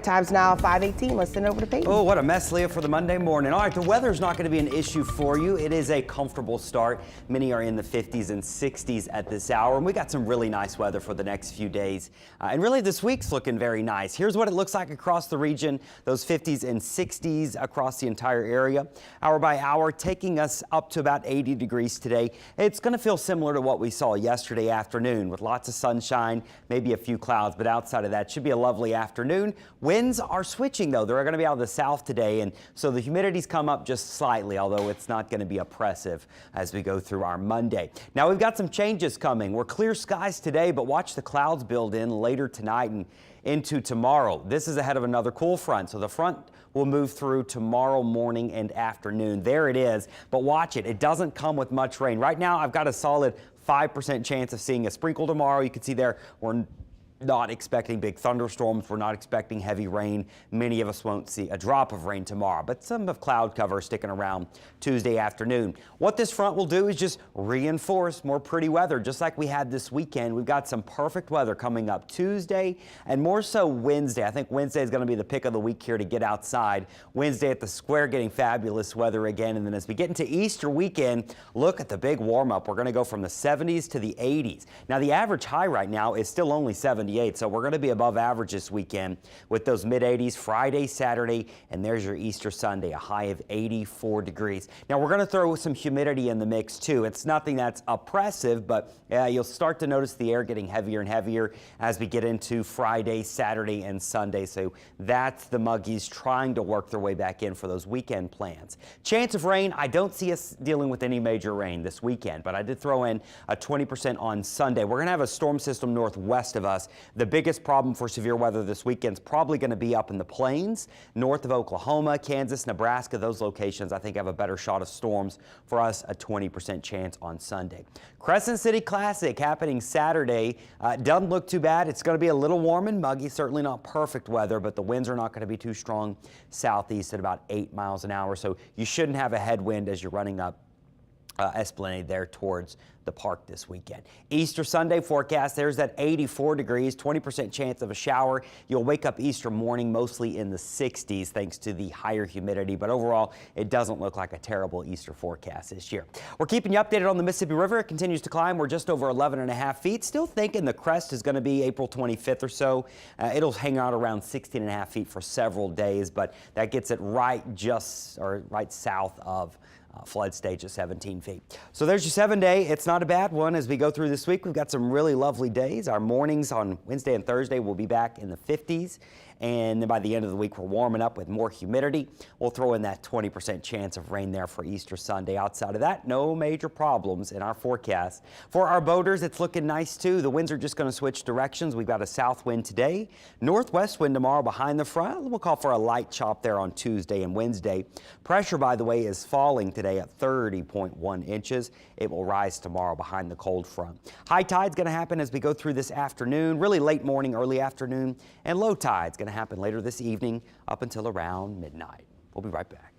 Times now 5:18. Let's send over to Peyton. Oh, what a mess, Leah, for the Monday morning. All right, the weather's not going to be an issue for you. It is a comfortable start. Many are in the 50s and 60s at this hour, and we got some really nice weather for the next few days. And really, this week's looking very nice. Here's what it looks like across the region, those 50s and 60s across the entire area. Hour by hour, taking us up to about 80 degrees today. It's going to feel similar to what we saw yesterday afternoon with lots of sunshine, maybe a few clouds, but outside of that, should be a lovely afternoon. Winds are switching, though. They're going to be out of the south today, and so the humidity's come up just slightly, although it's not going to be oppressive as we go through our Monday. Now, we've got some changes coming. We're clear skies today, but watch the clouds build in later tonight and into tomorrow. This is ahead of another cool front, so the front will move through tomorrow morning and afternoon. There it is, but watch it. It doesn't come with much rain. Right now, I've got a solid 5% chance of seeing a sprinkle tomorrow. You can see there we're not expecting big thunderstorms. We're not expecting heavy rain. Many of us won't see a drop of rain tomorrow, but some of cloud cover sticking around Tuesday afternoon. What this front will do is just reinforce more pretty weather, just like we had this weekend. We've got some perfect weather coming up Tuesday and more so Wednesday. I think Wednesday is going to be the pick of the week here to get outside. Wednesday at the square getting fabulous weather again. And then as we get into Easter weekend, look at the big warm up. We're going to go from the 70s to the 80s. Now the average high right now is still only 78, so we're going to be above average this weekend with those mid 80s Friday, Saturday, and there's your Easter Sunday, a high of 84 degrees. Now we're going to throw some humidity in the mix too. It's nothing that's oppressive, but you'll start to notice the air getting heavier and heavier as we get into Friday, Saturday, and Sunday. So that's the muggies trying to work their way back in for those weekend plans. Chance of rain, I don't see us dealing with any major rain this weekend, but I did throw in a 20% on Sunday. We're going to have a storm system northwest of us. The biggest problem for severe weather this weekend is probably going to be up in the plains, north of Oklahoma, Kansas, Nebraska. Those locations, I think, have a better shot of storms. For us, a 20% chance on Sunday. Crescent City Classic happening Saturday. Doesn't look too bad. It's going to be a little warm and muggy. Certainly not perfect weather, but the winds are not going to be too strong southeast at about 8 miles an hour. So you shouldn't have a headwind as you're running up Esplanade there towards the park this weekend. Easter Sunday forecast, there's that 84 degrees, 20% chance of a shower. You'll wake up Easter morning mostly in the 60s thanks to the higher humidity, but overall it doesn't look like a terrible Easter forecast this year. We're keeping you updated on the Mississippi River. It continues to climb. We're just over 11.5 feet. Still thinking the crest is going to be April 25th or so. It'll hang out around 16.5 feet for several days, but that gets it right south of flood stage at 17 feet. So there's your 7-day. It's not a bad one as we go through this week. We've got some really lovely days. Our mornings on Wednesday and Thursday will be back in the 50s. And then by the end of the week, we're warming up with more humidity. We'll throw in that 20% chance of rain there for Easter Sunday. Outside of that, no major problems in our forecast. For our boaters, it's looking nice too. The winds are just going to switch directions. We've got a south wind today, northwest wind tomorrow behind the front. We'll call for a light chop there on Tuesday and Wednesday. Pressure, by the way, is falling today at 30.1 inches. It will rise tomorrow behind the cold front. High tide's going to happen as we go through this afternoon, really late morning, early afternoon, and low tide's going to happen later this evening up until around midnight. We'll be right back.